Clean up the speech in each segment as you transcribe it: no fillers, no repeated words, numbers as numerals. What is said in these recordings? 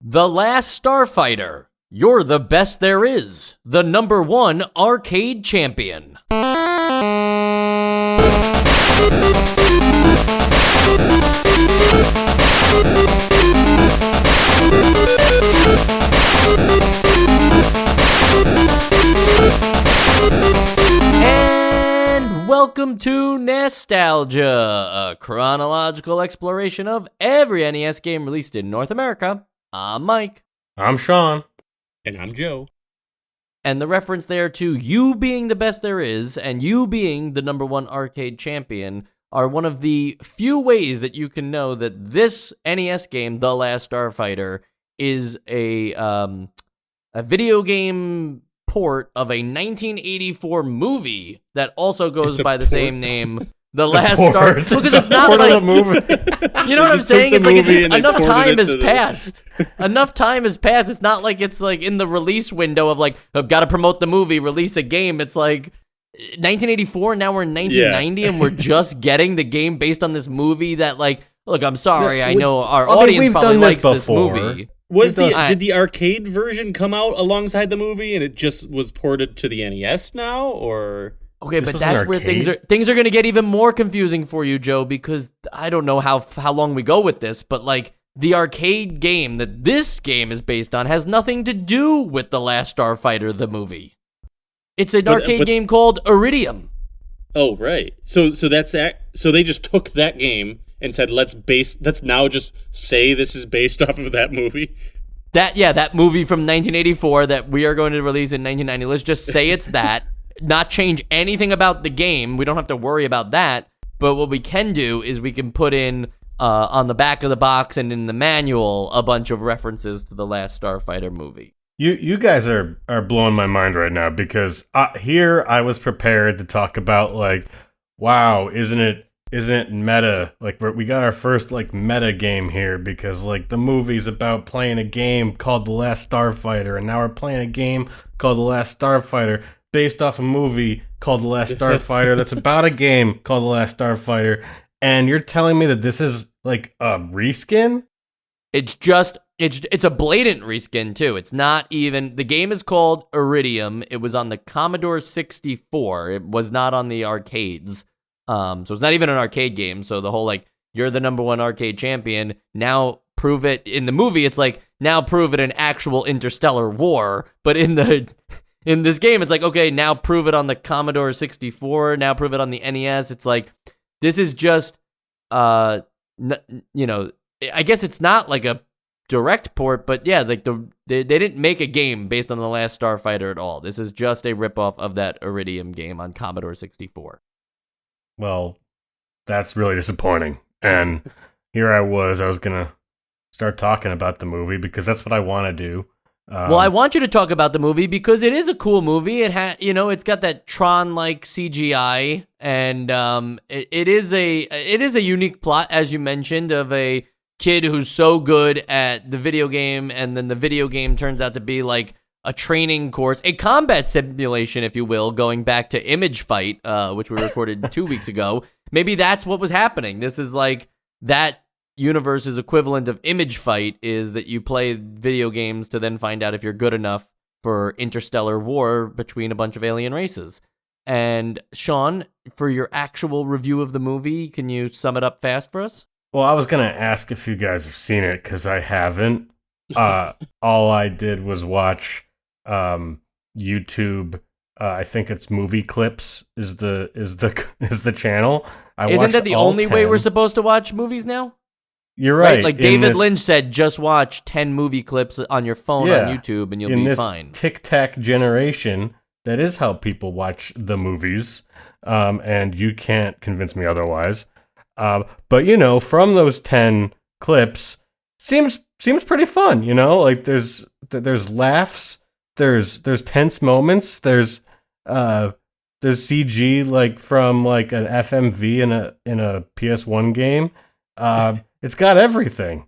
The Last Starfighter. You're the best there is. The #1 arcade champion. And welcome to Nostalgia, a chronological exploration of every NES game released in North America. I'm Mike. I'm Sean. And I'm Joe. And the reference there to you being the best there is and you being the #1 arcade champion are one of the few ways that you can know that this NES game, The Last Starfighter, is a video game port of a 1984 movie that also goes by the same name, The Last Starfighter. Because it's not like the movie. You know what I'm saying? It's like enough time has passed. Enough time has passed. It's not like it's like in the release window of like, I've got to promote the movie, release a game. It's like 1984, now we're in 1990, and we're just getting the game based on this movie that, like, look, I'm sorry, I know our audience probably likes this movie. Did the arcade version come out alongside the movie and it just was ported to the NES now, or... Okay, but that's where things are going to get even more confusing for you, Joe, because I don't know how long we go with this, but like the arcade game that this game is based on has nothing to do with The Last Starfighter, the movie. It's an arcade game called Iridium. Oh, right. So that's that. So they just took that game and said, let's now just say this is based off of that movie. That movie from 1984 that we are going to release in 1990. Let's just say it's that. Not change anything about the game. We don't have to worry about that. But what we can do is we can put in on the back of the box and in the manual a bunch of references to the Last Starfighter movie. You guys are blowing my mind right now because here I was prepared to talk about like, wow, isn't it meta? Like we got our first like meta game here because like the movie's about playing a game called The Last Starfighter, and now we're playing a game called The Last Starfighter based off a movie called The Last Starfighter that's about a game called The Last Starfighter, and you're telling me that this is like a reskin? It's a blatant reskin too. It's not even, the game is called Iridium. It was on the Commodore 64. It was not on the arcades. So it's not even an arcade game. So the whole like, you're the #1 arcade champion, now prove it. In the movie, it's like, now prove it in actual interstellar war. But in this game, it's like, okay, now prove it on the Commodore 64, now prove it on the NES. It's like, this is just, I guess it's not like a direct port, but yeah, like they didn't make a game based on The Last Starfighter at all. This is just a ripoff of that Iridium game on Commodore 64. Well, that's really disappointing. And here I was going to start talking about the movie because that's what I want to do. Well, I want you to talk about the movie because it is a cool movie. It's got that Tron-like CGI, and it is a unique plot, as you mentioned, of a kid who's so good at the video game, and then the video game turns out to be like a training course, a combat simulation, if you will, going back to Image Fight, which we recorded 2 weeks ago. Maybe that's what was happening. This is like that universe's equivalent of Image Fight, is that you play video games to then find out if you're good enough for interstellar war between a bunch of alien races. And Sean, for your actual review of the movie, can you sum it up fast for us? Well, I was going to ask if you guys have seen it because I haven't. All I did was watch YouTube. I think it's Movie Clips is the channel. Isn't that the only way we're supposed to watch movies now? You're right. Like David Lynch said, just watch 10 movie clips on your phone on YouTube and you'll be fine. In this tic-tac generation, that is how people watch the movies, and you can't convince me otherwise. But, from those 10 clips, seems pretty fun, Like, there's laughs, there's tense moments, there's CG, like, from, like, an FMV in a PS1 game. It's got everything.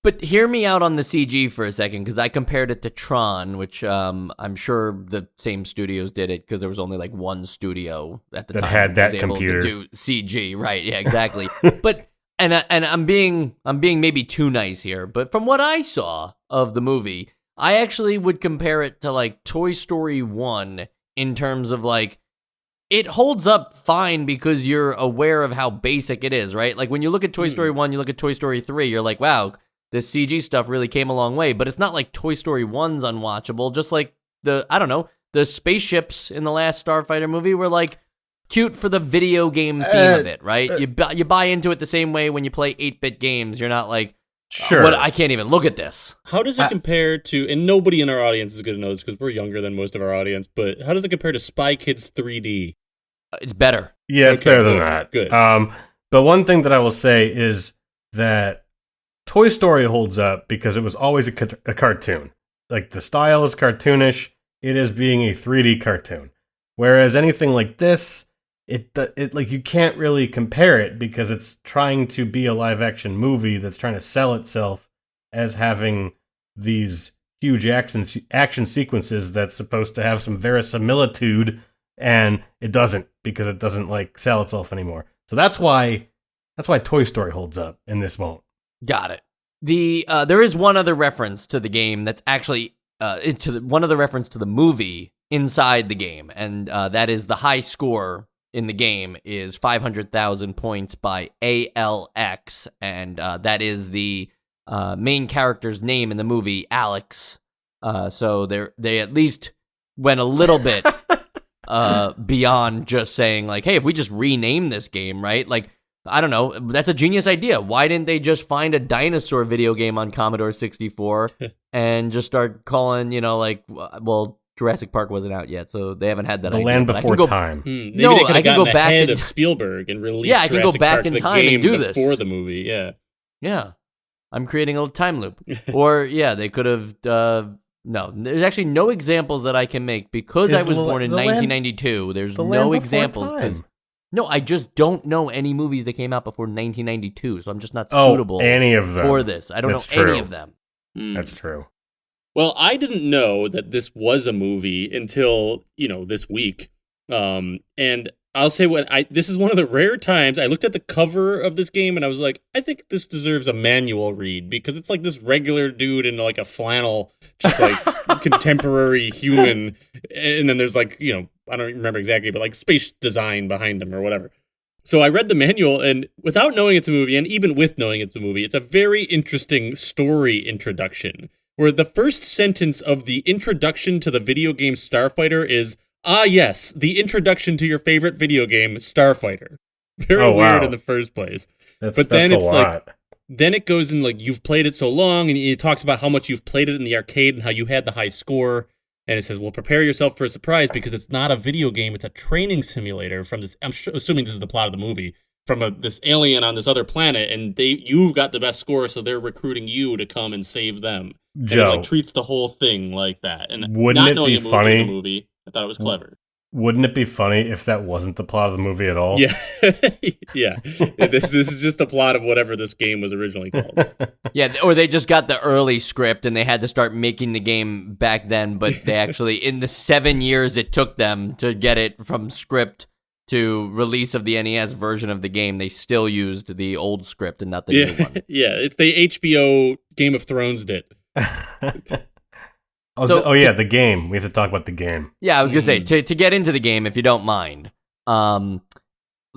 But hear me out on the CG for a second, because I compared it to Tron, which I'm sure the same studios did it, because there was only like one studio at the time that had that was able computer to do CG, right? Yeah, exactly. But and I'm being maybe too nice here, but from what I saw, of the movie. I actually would compare it to like Toy Story 1 in terms of like, it holds up fine because you're aware of how basic it is, right? Like when you look at Toy Story 1, you look at Toy Story 3, you're like, wow, this CG stuff really came a long way. But it's not like Toy Story 1's unwatchable, just like the spaceships in the Last Starfighter movie were like cute for the video game theme of it, right? You buy into it the same way when you play 8-bit games. You're not like, Sure. what, I can't even look at this. How does it compare to, and nobody in our audience is going to know this because we're younger than most of our audience, but how does it compare to Spy Kids 3D? It's better. Yeah, it's better than that. Good. But one thing that I will say is that Toy Story holds up because it was always a cartoon. Like, the style is cartoonish. It is being a 3D cartoon. Whereas anything like this, it like, you can't really compare it because it's trying to be a live action movie that's trying to sell itself as having these huge action sequences that's supposed to have some verisimilitude, and it doesn't, because it doesn't like sell itself anymore. So that's why Toy Story holds up and this won't. Got it. There is one other reference to the game that's actually one other reference to the movie inside the game, and that is the high score in the game is 500,000 points by ALX, and that is the main character's name in the movie, Alex. So they at least went a little bit beyond just saying like, hey, if we just rename this game, right? Like, I don't know, that's a genius idea. Why didn't they just find a dinosaur video game on Commodore 64 and just start calling, like, well, Jurassic Park wasn't out yet, so they haven't had that The idea. Land Before Time. Maybe they could have gotten ahead of Spielberg and released I can go Jurassic back Park in the time game and do this before the movie. Yeah. I'm creating a little time loop. Or they could have. No, there's actually no examples that I can make because I was born in 1992. There's no examples because I just don't know any movies that came out before 1992, so I'm just not suitable any of them for this. I don't know any of them. That's true. Well, I didn't know that this was a movie until, this week. And I'll say this is one of the rare times I looked at the cover of this game and I was like, I think this deserves a manual read, because it's like this regular dude in like a flannel, just like contemporary human. And then there's like, I don't remember exactly, but like space design behind him or whatever. So I read the manual, and without knowing it's a movie, and even with knowing it's a movie, it's a very interesting story introduction, where the first sentence of the introduction to the video game Starfighter is, yes, the introduction to your favorite video game, Starfighter. Very weird in the first place. But then it's like, then it goes in like, you've played it so long, and it talks about how much you've played it in the arcade and how you had the high score. And it says, well, prepare yourself for a surprise because it's not a video game, it's a training simulator from this, I'm assuming this is the plot of the movie, from this alien on this other planet, and you've got the best score, so they're recruiting you to come and save them. Joe, and it treats the whole thing like that. And wouldn't not it knowing be it was funny? a movie, I thought it was clever. Wouldn't it be funny if that wasn't the plot of the movie at all? Yeah, yeah. This is just the plot of whatever this game was originally called. Yeah, or they just got the early script and they had to start making the game back then, but they actually, in the 7 years it took them to get it from script to release of the NES version of the game, they still used the old script and not the new one. Yeah, it's the HBO Game of Thrones did. The game. We have to talk about the game. Yeah, I was going to say, to get into the game, if you don't mind,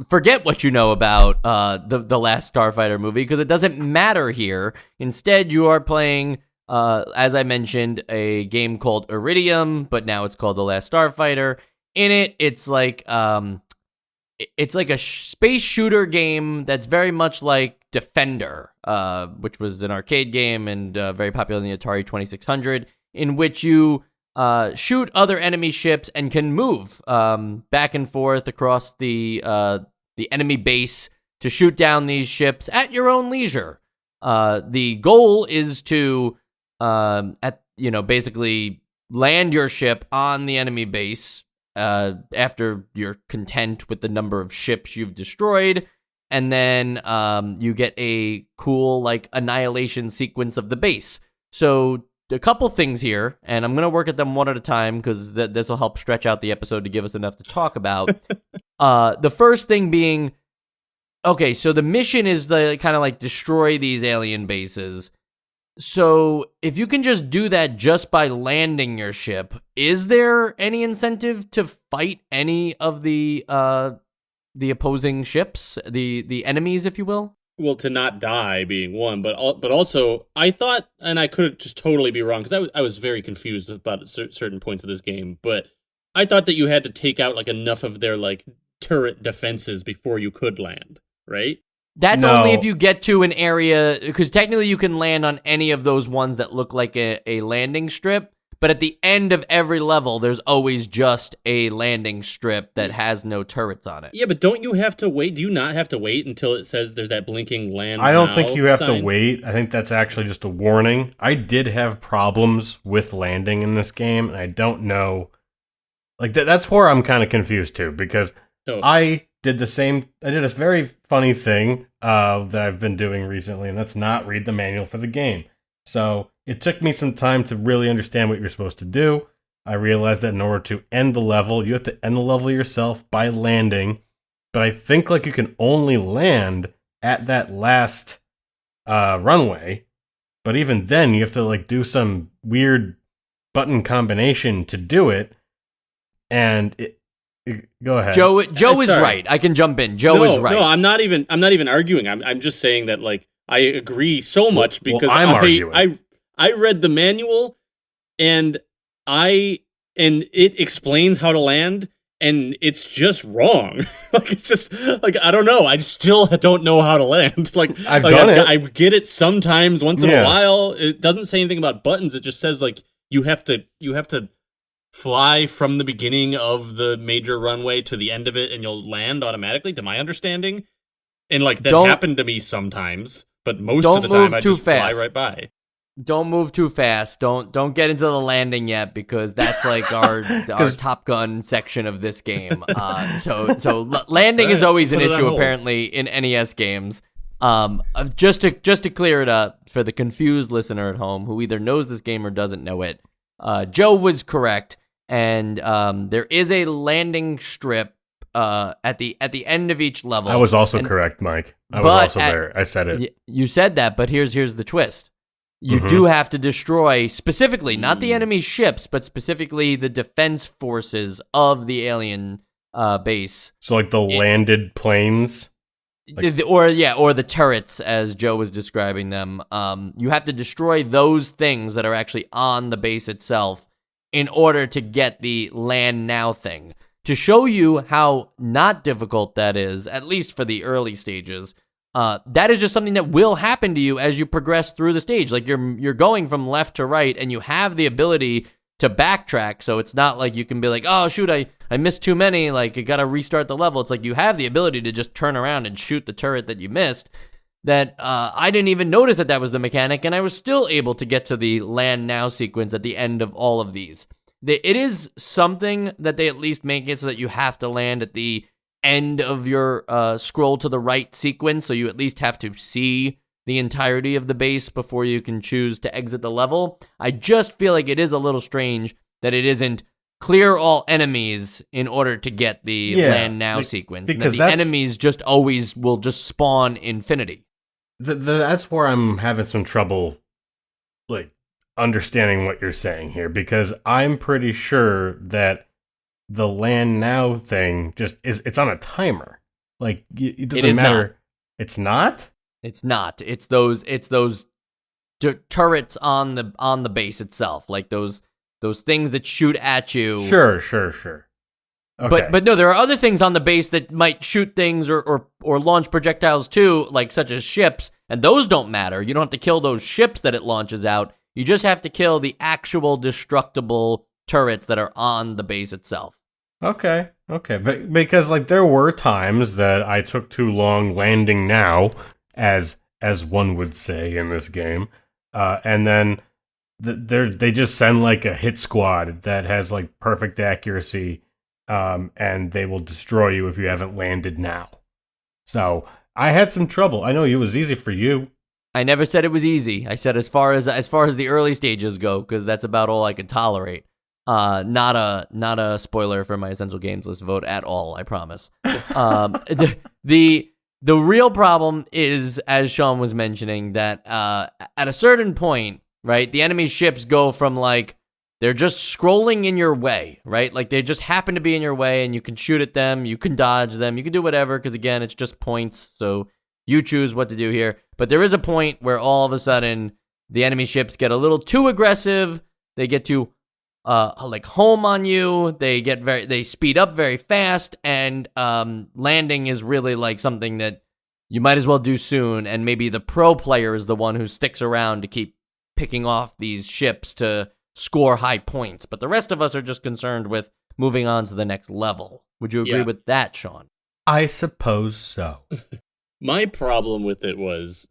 forget what you know about the Last Starfighter movie, because it doesn't matter here. Instead, you are playing, as I mentioned, a game called Iridium, but now it's called The Last Starfighter. In it, it's like a space shooter game that's very much like Defender, which was an arcade game and very popular in the Atari 2600, in which you shoot other enemy ships and can move back and forth across the enemy base to shoot down these ships at your own leisure. The goal is to basically land your ship on the enemy base after you're content with the number of ships you've destroyed, and then you get a cool like annihilation sequence of the base. So a couple things here, and I'm going to work at them one at a time because this will help stretch out the episode to give us enough to talk about. The first thing being, okay, so the mission is the kind of like destroy these alien bases. So if you can just do that just by landing your ship, is there any incentive to fight any of the opposing ships, the enemies, if you will? Well, to not die being one, but also I thought, and I could just totally be wrong because I was very confused about certain points of this game, but I thought that you had to take out like enough of their like turret defenses before you could land, right? That's No. only if you get to an area, because technically you can land on any of those ones that look like a landing strip, but at the end of every level, there's always just a landing strip that has no turrets on it. Yeah, but don't you have to wait? Do you not have to wait until it says there's that blinking land? I don't now think you have sign? to wait. I think that's actually just a warning. I did have problems with landing in this game, and I don't know. Like that's where I'm kind of confused too, because Oh. I did a very funny thing that I've been doing recently, and that's not read the manual for the game. So it took me some time to really understand what you're supposed to do. I realized that in order to end the level, you have to end the level yourself by landing. But I think like you can only land at that last runway. But even then, you have to like do some weird button combination to do it. And go ahead. Joe is sorry. right. I can jump in. Joe is right. No, I'm not even arguing. I'm just saying that like I agree so much Well, because I'm arguing. I read the manual and it explains how to land and it's just wrong. Like it's just like I don't know. I still don't know how to land. Like I've done it. I get it sometimes once in Yeah. a while. It doesn't say anything about buttons. It just says like you have to fly from the beginning of the major runway to the end of it and you'll land automatically, to my understanding. And like that happened to me sometimes, but most of the time I just fly right by. Don't move too fast. Don't get into the landing yet, because that's like our Top Gun section of this game. So landing is always an Put it on issue hold. apparently in NES games. Just to clear it up for the confused listener at home who either knows this game or doesn't know it, Joe was correct, and there is a landing strip at the end of each level. I was also correct, Mike. I was also there. I said it. You said that, but here's the twist. You do have to destroy specifically not the enemy ships, but specifically the defense forces of the alien base. So like the landed planes. Or the turrets, as Joe was describing them. You have to destroy those things that are actually on the base itself in order to get the land now thing. To show you how not difficult that is, at least for the early stages, that is just something that will happen to you as you progress through the stage. Like you're going from left to right, and you have the ability to backtrack, so it's not like you can be like, oh shoot, I missed too many, like I gotta restart the level. It's like you have the ability to just turn around and shoot the turret that you missed. That I didn't even notice that was the mechanic, and I was still able to get to the land now sequence at the end of all of these. It is something that they at least make it so that you have to land at the end of your scroll to the right sequence, so you at least have to see the entirety of the base before you can choose to exit the level. I just feel like it is a little strange that it isn't clear all enemies in order to get the land now sequence, and that the enemies just always will just spawn infinity. That's where I'm having some trouble, like, understanding what you're saying here, because I'm pretty sure that the land now thing it's on a timer. Like, it doesn't matter. Not. It's not? It's not. It's those turrets on the base itself, like those things that shoot at you. Sure. Okay. But no, there are other things on the base that might shoot things or launch projectiles too, like such as ships, and those don't matter. You don't have to kill those ships that it launches out. You just have to kill the actual destructible turrets that are on the base itself. Okay. But because like there were times that I took too long landing now, as one would say in this game, and then they just send like a hit squad that has like perfect accuracy, and they will destroy you if you haven't landed now. So I had some trouble. I know it was easy for you. I never said it was easy. I said as far as the early stages go, because that's about all I could tolerate. Not a spoiler for my Essential Games List vote at all, I promise. The The real problem is, as Sean was mentioning, that at a certain point, right, the enemy ships go from like, they're just scrolling in your way, right? Like they just happen to be in your way and you can shoot at them, you can dodge them, you can do whatever, because again, it's just points. So you choose what to do here. But there is a point where all of a sudden the enemy ships get a little too aggressive. They get to like home on you. They speed up very fast, and landing is really like something that you might as well do soon. And maybe the pro player is the one who sticks around to keep picking off these ships to score high points. But the rest of us are just concerned with moving on to the next level. Would you agree with that, Sean? I suppose so. My problem with it was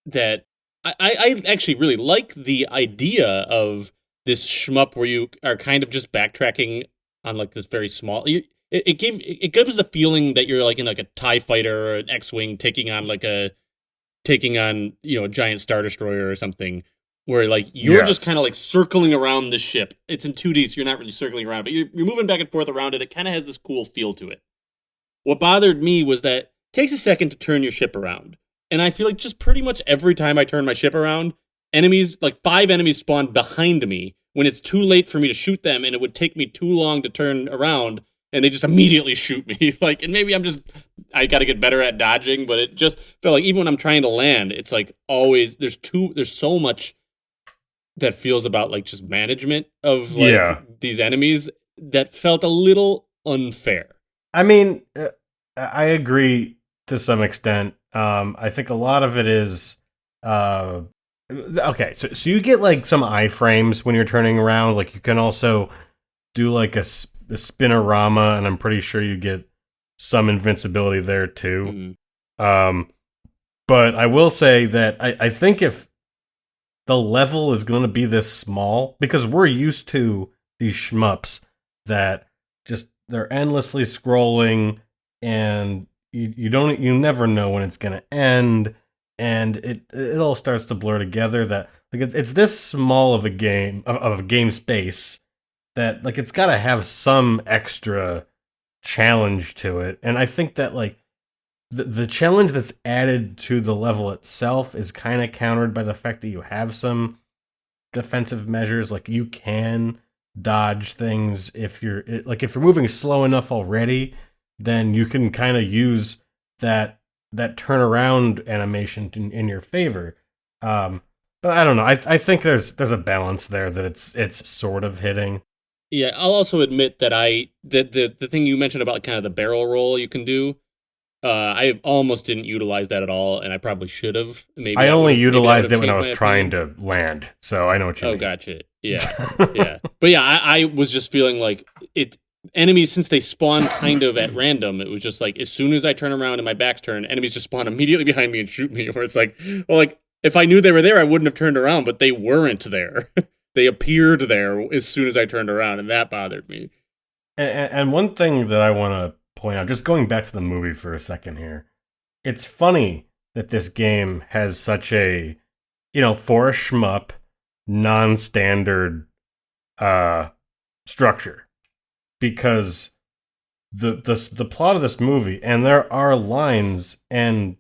that I actually really like the idea of this shmup where you are kind of just backtracking on like this very small. It gives the feeling that you're like in like a TIE fighter or an X-wing taking on a giant Star Destroyer or something, where like you're just kind of like circling around the ship. It's in 2D, so you're not really circling around, but you're moving back and forth around it. It kind of has this cool feel to it. What bothered me was that it takes a second to turn your ship around. And I feel like just pretty much every time I turn my ship around, enemies, like 5 enemies spawn behind me when it's too late for me to shoot them, and it would take me too long to turn around, and they just immediately shoot me. Like, and maybe I got to get better at dodging, but it just felt like even when I'm trying to land, it's like always, there's so much that feels about like just management of like these enemies that felt a little unfair. I mean, I agree to some extent. I think a lot of it is okay. So you get like some iframes when you're turning around. Like you can also do like a spinorama, and I'm pretty sure you get some invincibility there too. Mm-hmm. But I will say that I think if the level is going to be this small, because we're used to these shmups that just they're endlessly scrolling, and you never know when it's going to end, and it all starts to blur together. That like it's this small of a game of a game space that like it's got to have some extra challenge to it. And I think that like the challenge that's added to the level itself is kind of countered by the fact that you have some defensive measures. Like you can dodge things if you're moving slow enough already, then you can kind of use that turnaround animation in your favor. But I don't know. I think there's a balance there that it's sort of hitting. Yeah, I'll also admit that the thing you mentioned about kind of the barrel roll you can do, I almost didn't utilize that at all, and I probably should have. Maybe I only utilized it when I was trying to land, so I know what you mean. Oh, gotcha. Yeah, yeah. But yeah, I was just feeling like enemies, since they spawn kind of at random, it was just like as soon as I turn around and my back's turned, enemies just spawn immediately behind me and shoot me. Where it's like, well, like if I knew they were there, I wouldn't have turned around, but they weren't there. They appeared there as soon as I turned around, and that bothered me. And one thing that I want to point out, just going back to the movie for a second here, it's funny that this game has such a, for a shmup, non-standard structure, because the plot of this movie, and there are lines and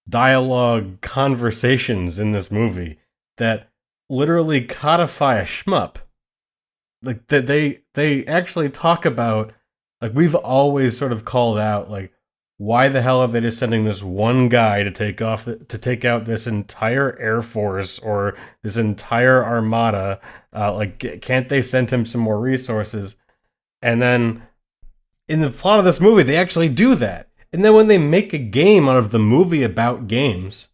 dialogue conversations in this movie that literally codify a shmup. Like that they actually talk about, like we've always sort of called out, like why the hell are they just sending this one guy to take out this entire air force or this entire armada? Like can't they send him some more resources? And then in the plot of this movie, they actually do that. And then when they make a game out of the movie about games,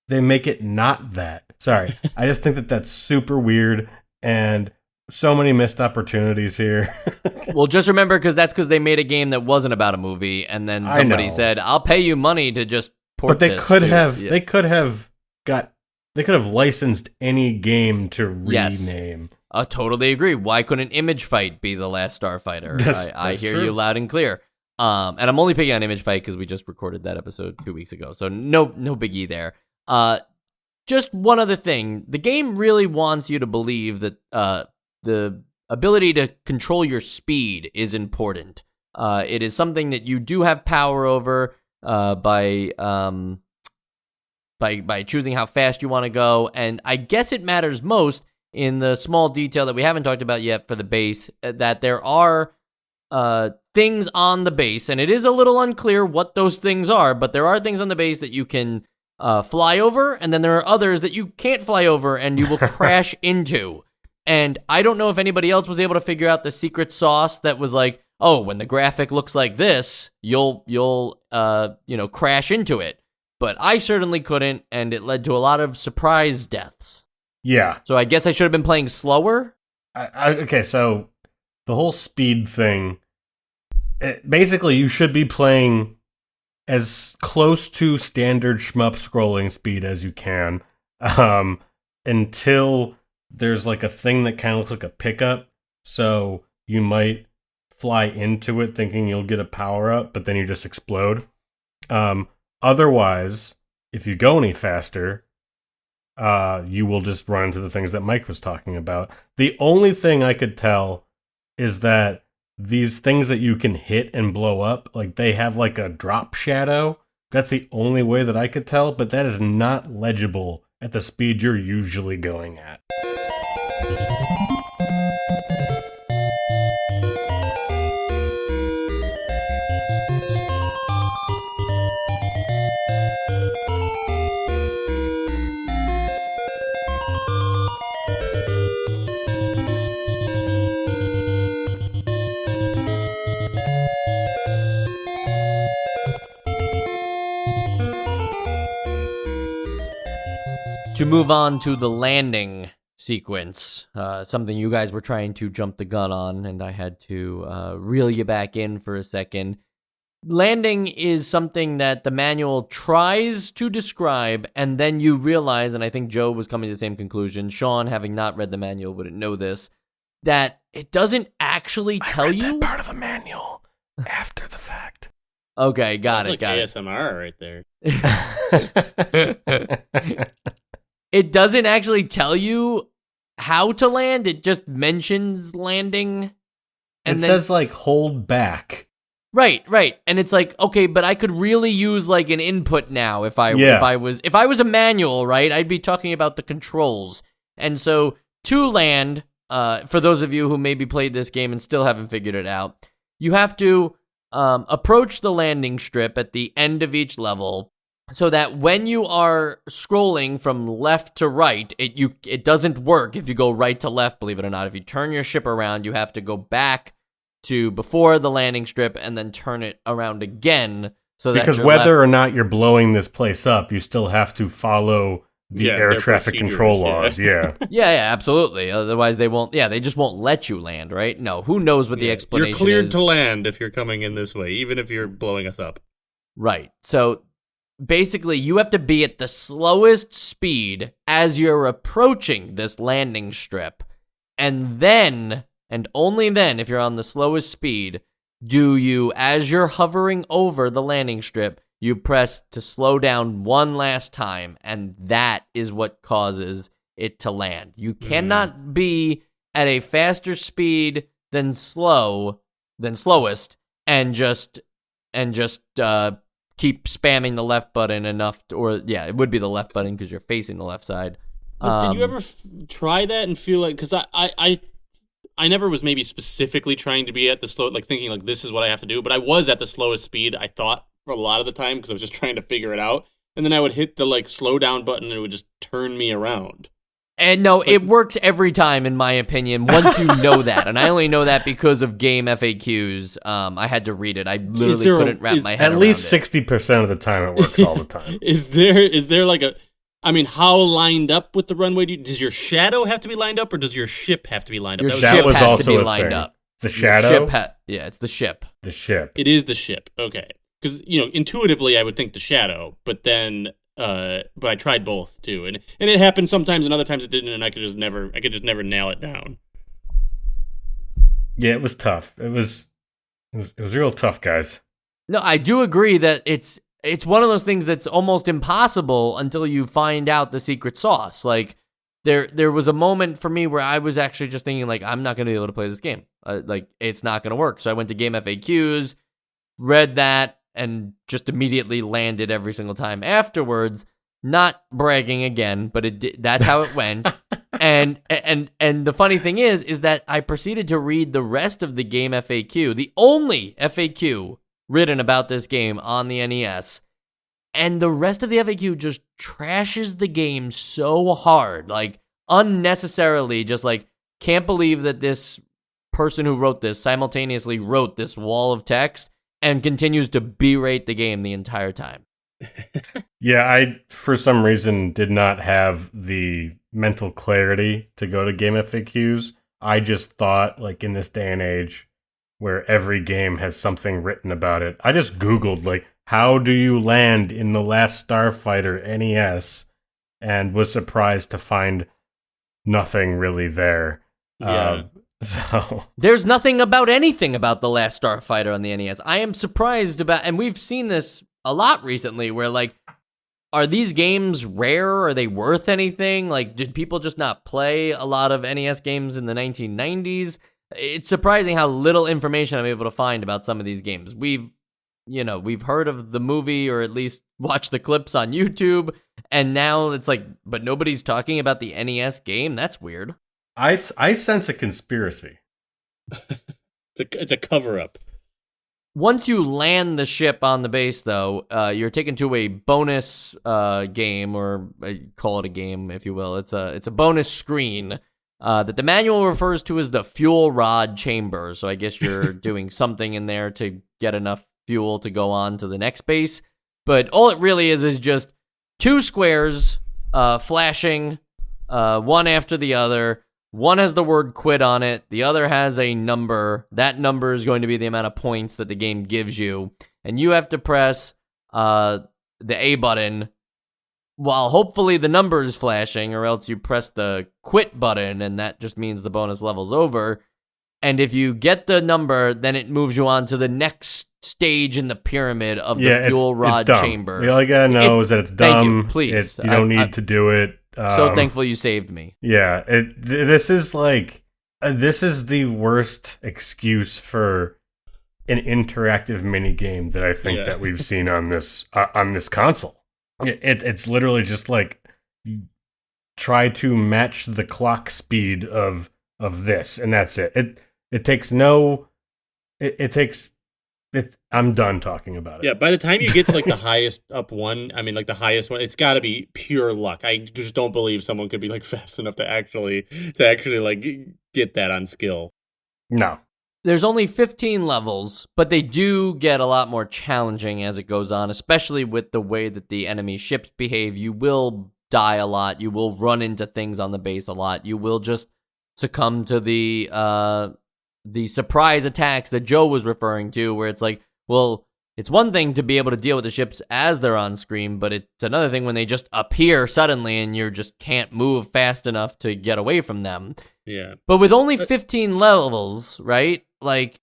they make it not that. Sorry, I just think that that's super weird, and so many missed opportunities here. Well, just remember, because they made a game that wasn't about a movie, and then somebody said, "I'll pay you money to just port." But they could have licensed any game to rename. I totally agree. Why couldn't Image Fight be the Last Starfighter? I hear true. You loud and clear. And I'm only picking on Image Fight because we just recorded that episode 2 weeks ago, so no biggie there. Just one other thing. The game really wants you to believe that the ability to control your speed is important. It is something that you do have power over. by choosing how fast you want to go. And I guess it matters most in the small detail that we haven't talked about yet for the base, that there are things on the base, and it is a little unclear what those things are, but there are things on the base that you can fly over, and then there are others that you can't fly over and you will crash into. And I don't know if anybody else was able to figure out the secret sauce that was like, oh, when the graphic looks like this, you'll crash into it. But I certainly couldn't, and it led to a lot of surprise deaths. Yeah. So I guess I should have been playing slower? Okay, so the whole speed thing, basically you should be playing as close to standard shmup scrolling speed as you can, until there's like a thing that kind of looks like a pickup. So you might fly into it thinking you'll get a power up, but then you just explode. Otherwise, if you go any faster, you will just run into the things that Mike was talking about. The only thing I could tell is that these things that you can hit and blow up, like they have like a drop shadow. That's the only way that I could tell, but that is not legible at the speed you're usually going at. To move on to the landing sequence, something you guys were trying to jump the gun on, and I had to reel you back in for a second. Landing is something that the manual tries to describe, and then you realize, and I think Joe was coming to the same conclusion, Sean, having not read the manual, wouldn't know this, that it doesn't actually tell you. I read that part of the manual after the fact. Okay, got Sounds it, like got ASMR right there. It doesn't actually tell you how to land. It just mentions landing. And it says, like, hold back. Right. And it's like, okay, but I could really use, like, an input now if I was a manual, right? I'd be talking about the controls. And so, to land, for those of you who maybe played this game and still haven't figured it out, you have to approach the landing strip at the end of each level, so that when you are scrolling from left to right, it doesn't work if you go right to left, believe it or not. If you turn your ship around, you have to go back to before the landing strip and then turn it around again. Because whether or not you're blowing this place up, you still have to follow the air traffic control laws. Yeah. yeah, absolutely. Otherwise, they just won't let you land, right? No, who knows what the explanation is. You're cleared to land if you're coming in this way, even if you're blowing us up. Right. So basically, you have to be at the slowest speed as you're approaching this landing strip. And then, and only then, if you're on the slowest speed, do you, as you're hovering over the landing strip, you press to slow down one last time. And that is what causes it to land. You cannot be at a faster speed than slowest, and just keep spamming the left button enough, it would be the left button because you're facing the left side. But did you ever try that and feel like, because I never was maybe specifically trying to be at the slow, like thinking like this is what I have to do, but I was at the slowest speed, I thought, for a lot of the time because I was just trying to figure it out. And then I would hit the like slow down button and it would just turn me around. And no, it works every time, in my opinion, once you know that. And I only know that because of game FAQs. I had to read it. I literally couldn't wrap my head around it. At least 60% of the time it works all the time. Is there like how lined up with the runway? Does your shadow have to be lined up, or does your ship have to be lined up? Your ship was has also to be a lined thing. up. The shadow? It's the ship. The ship. It is the ship. Okay. Because, intuitively I would think the shadow, but then... but I tried both too, and it happened sometimes, and other times it didn't, and I could just never nail it down. Yeah, it was tough. It was real tough, guys. No, I do agree that it's one of those things that's almost impossible until you find out the secret sauce. Like there was a moment for me where I was actually just thinking like, I'm not going to be able to play this game. Like it's not going to work. So I went to game FAQs, read that, and just immediately landed every single time afterwards. Not bragging again, but that's how it went. And the funny thing is that I proceeded to read the rest of the game FAQ, the only FAQ written about this game on the NES. And the rest of the FAQ just trashes the game so hard, like unnecessarily, just like, can't believe that this person who wrote this simultaneously wrote this wall of text and continues to berate the game the entire time. Yeah, I, for some reason, did not have the mental clarity to go to game FAQs. I just thought, like, in this day and age, where every game has something written about it, I just Googled, like, how do you land in the Last Starfighter NES? And was surprised to find nothing really there. Yeah. So there's nothing about anything about the Last Starfighter on the NES. I am surprised about, and we've seen this a lot recently, where like, are these games rare? Are they worth anything? Like, did people just not play a lot of NES games in the 1990s? It's surprising how little information I'm able to find about some of these games. We've heard of the movie, or at least watched the clips on YouTube, and now it's like, but nobody's talking about the NES game? That's weird. I sense a conspiracy. It's a cover-up. Once you land the ship on the base, though, you're taken to a bonus game, or call it a game, if you will. It's a bonus screen that the manual refers to as the fuel rod chamber. So I guess you're doing something in there to get enough fuel to go on to the next base. But all it really is just two squares flashing, one after the other. One has the word quit on it. The other has a number. That number is going to be the amount of points that the game gives you. And you have to press the A button while hopefully the number is flashing, or else you press the quit button, and that just means the bonus level's over. And if you get the number, then it moves you on to the next stage in the pyramid of the fuel rod chamber. All you gotta know is that it's dumb. Thank you, please. You don't need to do it. So thankful you saved me. Yeah, this is the worst excuse for an interactive mini game that I think that we've seen on this console. It's literally just like, try to match the clock speed of this, and that's it. It takes no. It takes. I'm done talking about it. Yeah, by the time you get to like the highest up one, I mean like the highest one, it's got to be pure luck. I just don't believe someone could be like fast enough to actually like get that on skill. No. There's only 15 levels, but they do get a lot more challenging as it goes on, especially with the way that the enemy ships behave. You will die a lot. You will run into things on the base a lot. You will just succumb to the surprise attacks that Joe was referring to, where it's like, well, it's one thing to be able to deal with the ships as they're on screen, but it's another thing when they just appear suddenly and you just can't move fast enough to get away from them. Yeah. But with only 15 levels, right? Like,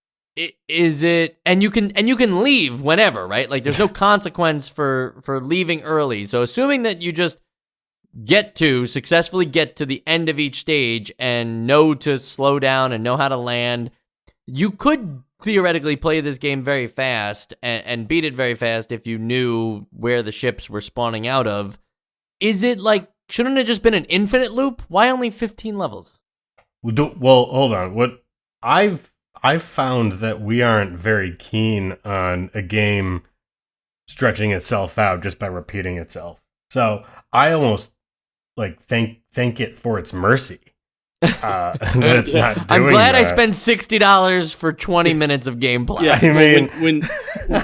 and you can leave whenever, right? Like, there's no consequence for leaving early. So assuming that you just successfully get to the end of each stage and know to slow down and know how to land, you could theoretically play this game very fast and beat it very fast if you knew where the ships were spawning out of. Is it like, shouldn't it have just been an infinite loop? Why only 15 levels? Well, hold on. What I've found that we aren't very keen on a game stretching itself out just by repeating itself. So I almost like thank it for its mercy that it's not doing I'm glad that. I spent $60 for 20 minutes of gameplay. Yeah, I mean,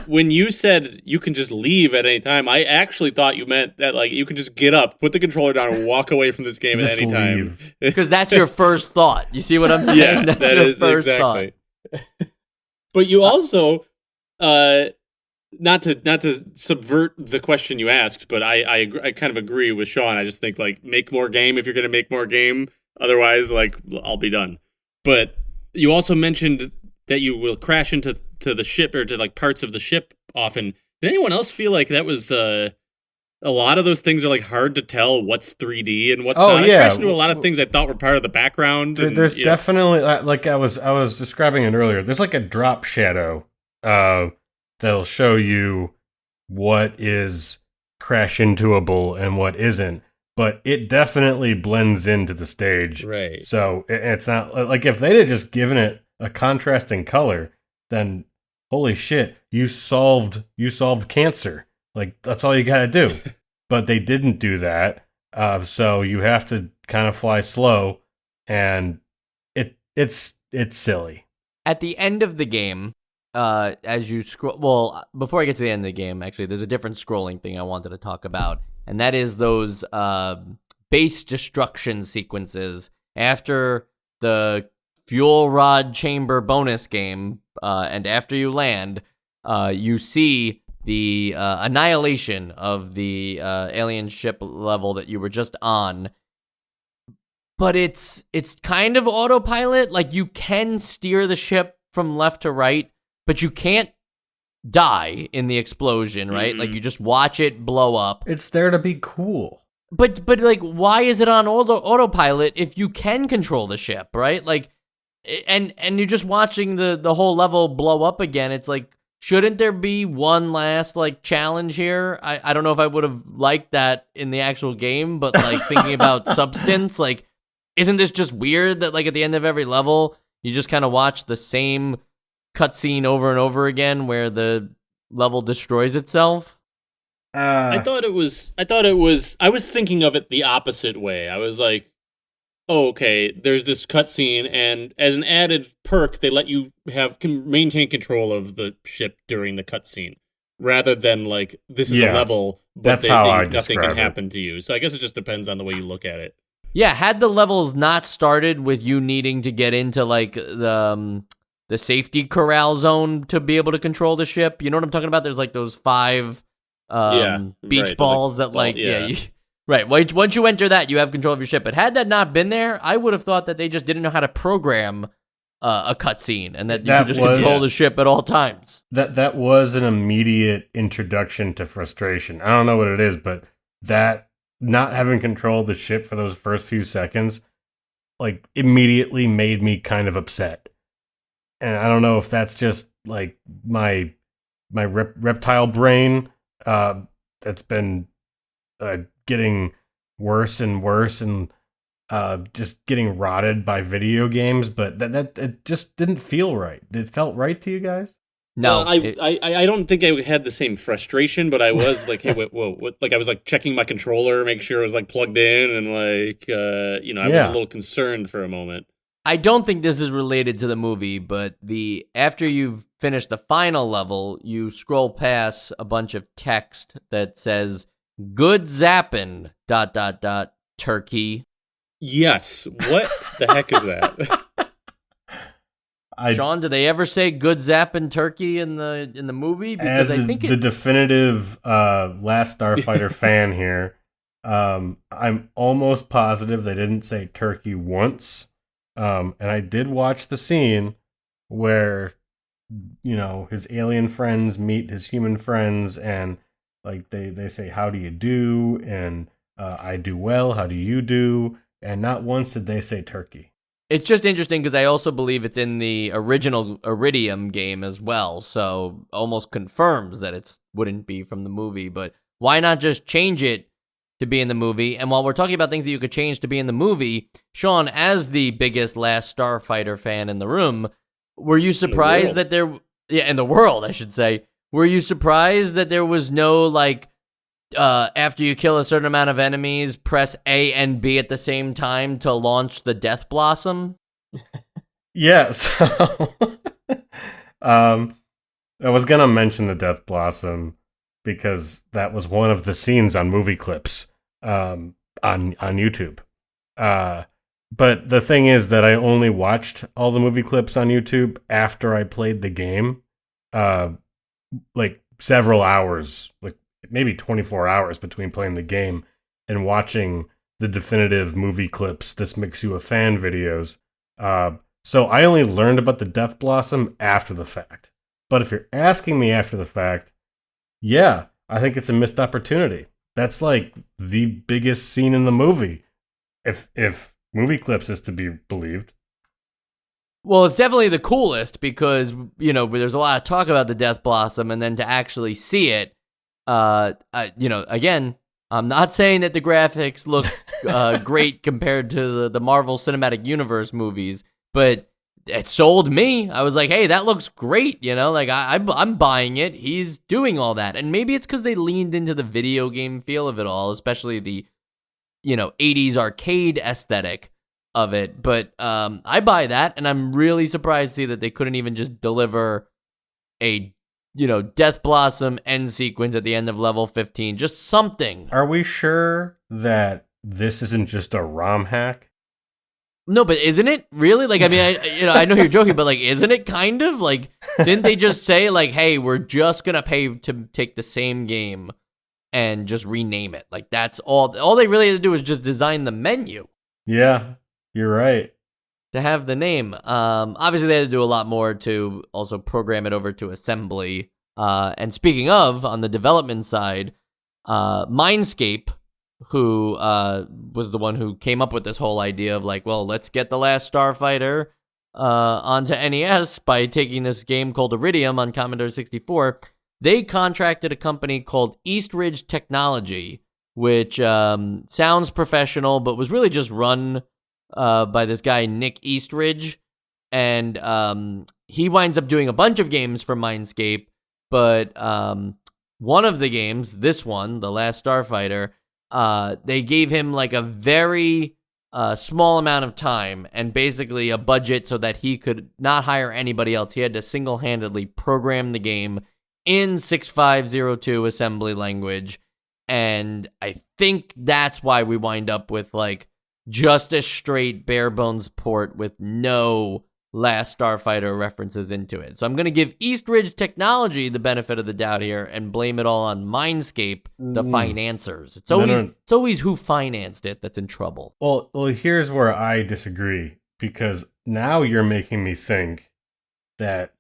when you said you can just leave at any time, I actually thought you meant that like you can just get up, put the controller down, and walk away from this game at any time. Because that's your first thought. You see what I'm saying? Yeah, that's that your is first exactly. thought. But you also, not to subvert the question you asked, but I kind of agree with Sean. I just think like make more game if you're going to make more game. Otherwise, like I'll be done. But you also mentioned that you will crash into the ship or to like parts of the ship often. Did anyone else feel like that was a lot of those things are like hard to tell what's 3D and what's not? Yeah. I crashed into a lot of things I thought were part of the background. There's definitely, like I was describing it earlier, there's like a drop shadow to that'll show you what is crash intoable and what isn't. But it definitely blends into the stage. Right. So it's not like if they'd have just given it a contrasting color, then holy shit, you solved cancer. Like that's all you gotta do. But they didn't do that. So you have to kind of fly slow, and it's silly. At the end of the game, as you scroll, well, before I get to the end of the game, actually, there's a different scrolling thing I wanted to talk about, and that is those base destruction sequences after the fuel rod chamber bonus game, and after you land, you see the annihilation of the alien ship level that you were just on. But it's kind of autopilot. Like, you can steer the ship from left to right, but you can't die in the explosion, right? Mm-hmm. Like, you just watch it blow up. It's there to be cool. But like, why is it on autopilot if you can control the ship, right? Like, and you're just watching the whole level blow up again. It's like, shouldn't there be one last, like, challenge here? I don't know if I would have liked that in the actual game, but, like, thinking about substance, like, isn't this just weird that, like, at the end of every level, you just kind of watch the same cutscene over and over again where the level destroys itself? I was thinking of it the opposite way. I was like, oh, okay, there's this cutscene, and as an added perk, they let you maintain control of the ship during the cutscene, rather than, like, this is a level, but nothing can happen to you. So I guess it just depends on the way you look at it. Yeah, had the levels not started with you needing to get into, like, the safety corral zone to be able to control the ship, you know what I'm talking about? There's, like, those 5 beach balls that, like, right. Once you enter that, you have control of your ship. But had that not been there, I would have thought that they just didn't know how to program a cutscene, and that you could just control the ship at all times. That was an immediate introduction to frustration. I don't know what it is, but that not having control of the ship for those first few seconds, like, immediately made me kind of upset. And I don't know if that's just, like, my reptile brain that's been getting worse and worse and just getting rotted by video games, but that it just didn't feel right. It felt right to you guys? No, I don't think I had the same frustration, but I was like, hey, what? Like, I was, like, checking my controller, make sure it was, like, plugged in, and, like, I was a little concerned for a moment. I don't think this is related to the movie, but after you've finished the final level, you scroll past a bunch of text that says, "Good zappin', ... turkey." Yes. What the heck is that? Sean, do they ever say "good zappin' turkey" in the movie? Because I think the definitive Last Starfighter fan here, I'm almost positive they didn't say turkey once. And I did watch the scene where, his alien friends meet his human friends, and, like, they say, "How do you do?" and "I do well. How do you do?" And not once did they say turkey. It's just interesting because I also believe it's in the original Iridium game as well, so almost confirms that it wouldn't be from the movie. But why not just change it to be in the movie? And while we're talking about things that you could change to be in the movie, Sean, as the biggest Last Starfighter fan in the room, were you surprised that in the world, I should say, were you surprised that there was no, like, after you kill a certain amount of enemies, press A and B at the same time to launch the Death Blossom? Yeah, so I was gonna mention the Death Blossom because that was one of the scenes on movie clips on YouTube. But the thing is that I only watched all the movie clips on YouTube after I played the game, like several hours, like maybe 24 hours between playing the game and watching the definitive movie clips, This Makes You a Fan videos. So I only learned about the Death Blossom after the fact. But if you're asking me after the fact, yeah, I think it's a missed opportunity. That's like the biggest scene in the movie, if movie clips is to be believed. Well, it's definitely the coolest because, there's a lot of talk about the Death Blossom, and then to actually see it, again, I'm not saying that the graphics look great compared to the Marvel Cinematic Universe movies, but it sold me. I was like, hey, that looks great, I'm buying it. He's doing all that. And maybe it's because they leaned into the video game feel of it all, especially the, 80s arcade aesthetic of it. But I buy that, and I'm really surprised to see that they couldn't even just deliver a Death Blossom end sequence at the end of level 15. Just something. Are we sure that this isn't just a ROM hack? No, but isn't it really? Like, I mean, I know you're joking, but like, isn't it kind of like? Didn't they just say like, "Hey, we're just gonna pay to take the same game and just rename it"? Like, that's all. All they really had to do was just design the menu. Yeah, you're right. To have the name. Obviously, they had to do a lot more to also program it over to assembly. And speaking of, on the development side, Mindscape, who was the one who came up with this whole idea of like, well, let's get the Last Starfighter onto NES by taking this game called Iridium on Commodore 64. They contracted a company called Eastridge Technology, which sounds professional, but was really just run by this guy, Nick Eastridge, and he winds up doing a bunch of games for Mindscape, but one of the games, this one, The Last Starfighter, they gave him like a very small amount of time and basically a budget so that he could not hire anybody else. He had to single-handedly program the game in 6502 assembly language, and I think that's why we wind up with like just a straight bare bones port with no Last Starfighter references into it. So I'm going to give Eastridge Technology the benefit of the doubt here and blame it all on Mindscape, the financiers. It's always who financed it that's in trouble. Well, here's where I disagree, because now you're making me think that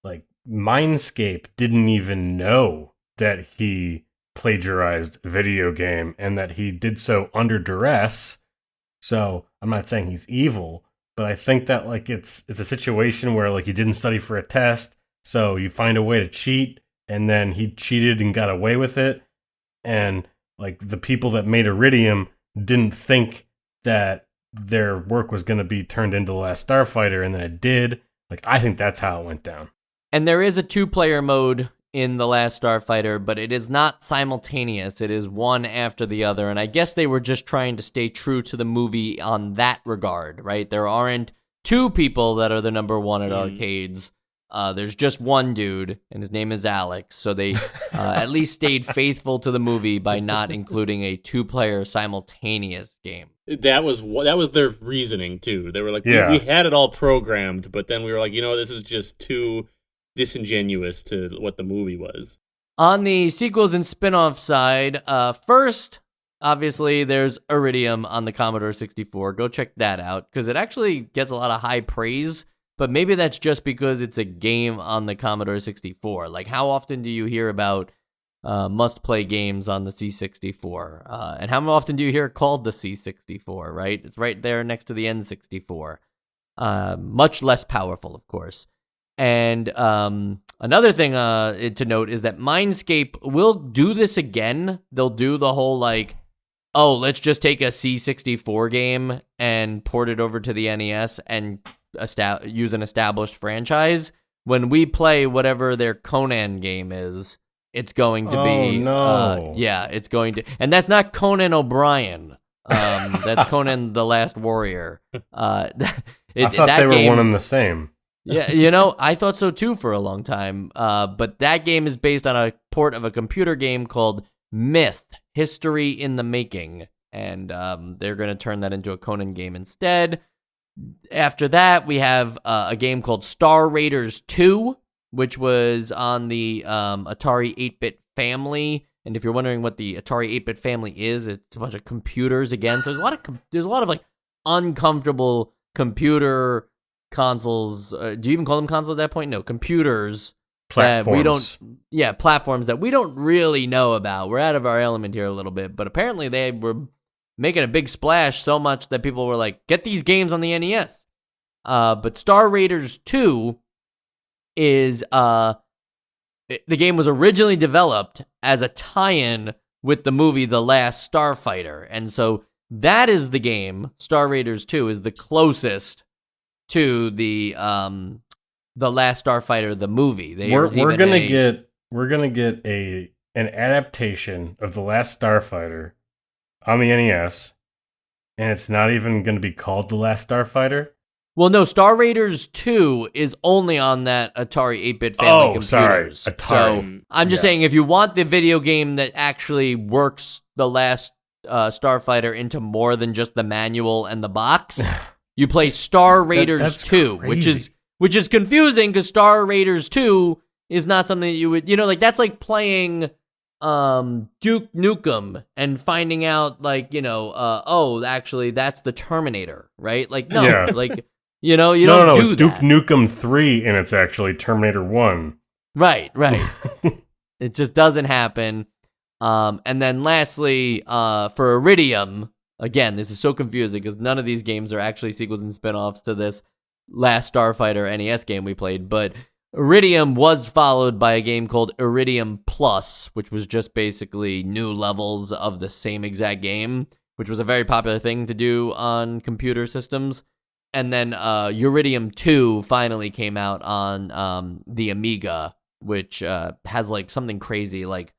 like Mindscape didn't even know that he plagiarized a video game and that he did so under duress. So I'm not saying he's evil, but I think that like it's a situation where like you didn't study for a test, so you find a way to cheat, and then he cheated and got away with it. And like the people that made Iridium didn't think that their work was going to be turned into The Last Starfighter, and then it did. Like I think that's how it went down. And there is a 2-player mode in The Last Starfighter, but it is not simultaneous. It is one after the other, and I guess they were just trying to stay true to the movie on that regard, right? There aren't 2 people that are the number 1 at arcades. There's just one dude, and his name is Alex, so they at least stayed faithful to the movie by not including a 2-player simultaneous game. That was their reasoning, too. They were like, we had it all programmed, but then we were like, this is just too disingenuous to what the movie was. On the sequels and spin-off side, first, obviously, there's Iridium on the Commodore 64. Go check that out, because it actually gets a lot of high praise, but maybe that's just because it's a game on the Commodore 64. Like, how often do you hear about must-play games on the C64? And how often do you hear it called the C64, right? It's right there next to the N64. Much less powerful, of course. And another thing to note is that Mindscape will do this again. They'll do the whole like, oh, let's just take a C64 game and port it over to the NES and use an established franchise. When we play whatever their Conan game is, it's going to be... no. It's going to... And that's not Conan O'Brien. That's Conan the Last Warrior. I thought they were one and the same. Yeah, I thought so too for a long time. But that game is based on a port of a computer game called Myth, History in the Making. And they're going to turn that into a Conan game instead. After that, we have a game called Star Raiders 2, which was on the Atari 8-bit family. And if you're wondering what the Atari 8-bit family is, it's a bunch of computers again. So there's a lot of like uncomfortable computer consoles. Do you even call them consoles at that point? No, computers. Platforms. Platforms that we don't really know about. We're out of our element here a little bit, but apparently they were making a big splash so much that people were like, get these games on the NES. But Star Raiders 2 is the game was originally developed as a tie-in with the movie The Last Starfighter. And so that is the game. Star Raiders 2 is the closest to the Last Starfighter, the movie. We're gonna get an adaptation of The Last Starfighter on the NES, and it's not even gonna be called The Last Starfighter. Well, no, Star Raiders 2 is only on that Atari 8-bit family computers. Sorry, Atari. So I'm just saying, if you want the video game that actually works The Last Starfighter into more than just the manual and the box, you play Star Raiders 2, crazy. which is confusing because Star Raiders 2 is not something that you would, like that's like playing Duke Nukem and finding out actually that's the Terminator, right? Like no, Yeah. like you don't do it's that. Duke Nukem 3 and it's actually Terminator 1. Right. It just doesn't happen. And then lastly, for Iridium, again, this is so confusing because none of these games are actually sequels and spin-offs to this Last Starfighter NES game we played, but Iridium was followed by a game called Iridium Plus, which was just basically new levels of the same exact game, which was a very popular thing to do on computer systems. And then Iridium 2 finally came out on the Amiga, which has like something crazy like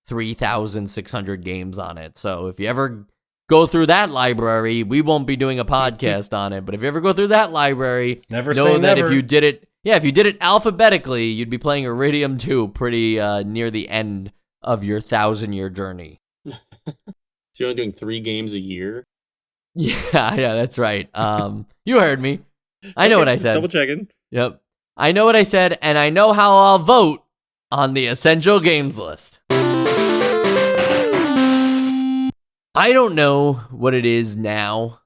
3,600 games on it. So if you ever go through that library, we won't be doing a podcast on it, but if you ever go through that library, Never know say that never. if you did it alphabetically, you'd be playing Iridium 2 pretty near the end of your 1,000-year journey. So you're only doing 3 games a year? Yeah, that's right. You heard me. I know what I said. Double checking. Yep. I know what I said, and I know how I'll vote on the Essential Games list. I don't know what it is now,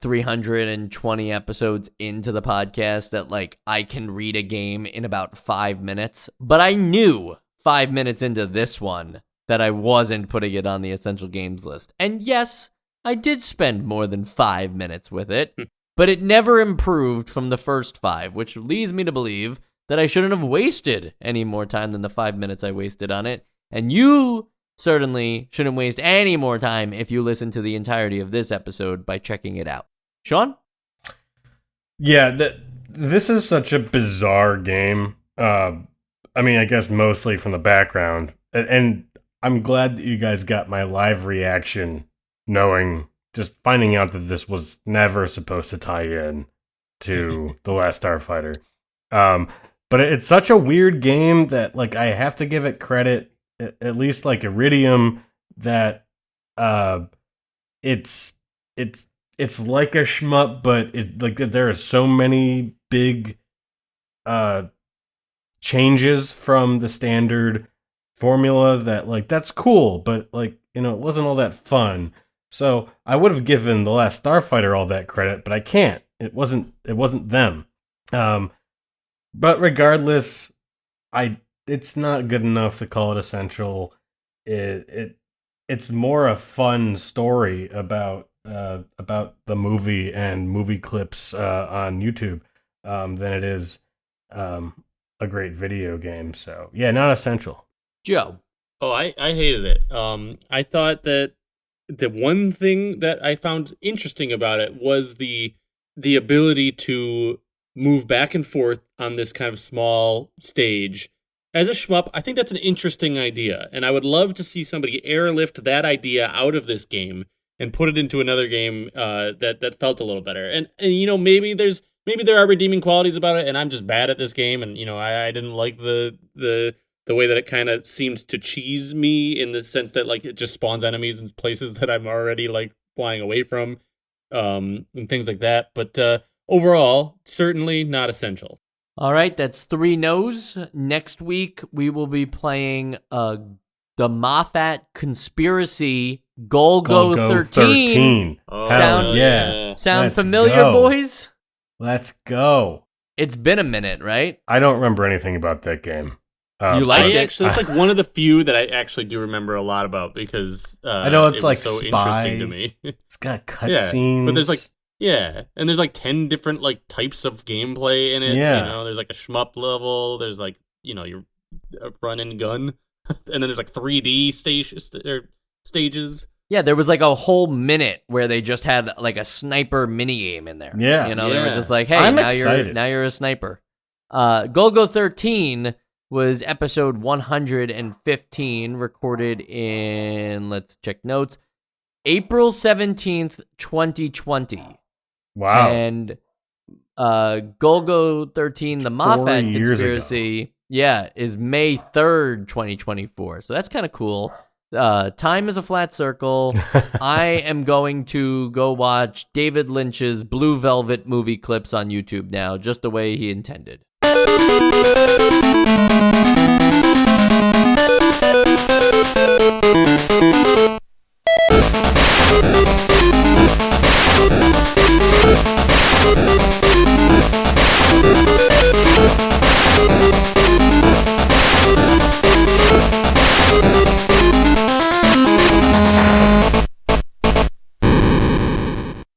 320 episodes into the podcast, that like I can read a game in about 5 minutes, but I knew 5 minutes into this one that I wasn't putting it on the Essential Games list. And yes, I did spend more than 5 minutes with it, but it never improved from the first 5, which leads me to believe that I shouldn't have wasted any more time than the 5 minutes I wasted on it. And you certainly shouldn't waste any more time if you listen to the entirety of this episode by checking it out. Sean? Yeah, this is such a bizarre game. I guess mostly from the background. And I'm glad that you guys got my live reaction, finding out that this was never supposed to tie in to The Last Starfighter. But it's such a weird game that like I have to give it credit, at least like Iridium, that it's like a shmup, but there are so many big changes from the standard formula that like that's cool, but like it wasn't all that fun. So I would have given The Last Starfighter all that credit, but I can't. It wasn't them. But regardless, it's not good enough to call it essential. It's more a fun story about the movie and movie clips on YouTube than it is a great video game. So yeah, not essential. Joe? Oh, I hated it. I thought that the one thing that I found interesting about it was the ability to move back and forth on this kind of small stage. As a shmup, I think that's an interesting idea, and I would love to see somebody airlift that idea out of this game and put it into another game that felt a little better. And maybe there are redeeming qualities about it, and I'm just bad at this game, and I didn't like the way that it kind of seemed to cheese me in the sense that like it just spawns enemies in places that I'm already like flying away from, and things like that. But overall, certainly not essential. All right, that's 3 no's. Next week, we will be playing the Moffat Conspiracy Golgo 13. Oh, Sound- yeah. Sound Let's familiar, go. boys? Let's go. It's been a minute, right? I don't remember anything about that game. You liked it? Actually, it's like one of the few that I actually do remember a lot about because I know it's it was like so spy. interesting to me. It's got cutscenes. But there's like Yeah, and there's like 10 different like types of gameplay in it. Yeah. You know, there's like a shmup level. There's like, you know, your run and gun, and then there's like 3D stages. Yeah, there was like a whole minute where they just had like a sniper mini game in there. Yeah. You know, they were Yeah. just like, hey, I'm now excited. you're a sniper. Golgo 13 was episode 115, recorded in, let's check notes, April 17th, 2020. Wow. And Golgo 13, the Moffat 4 years ago. conspiracy, is May 3rd, 2024. So that's kind of cool. Time is a flat circle. I am going to go watch David Lynch's Blue Velvet movie clips on YouTube now, just the way he intended.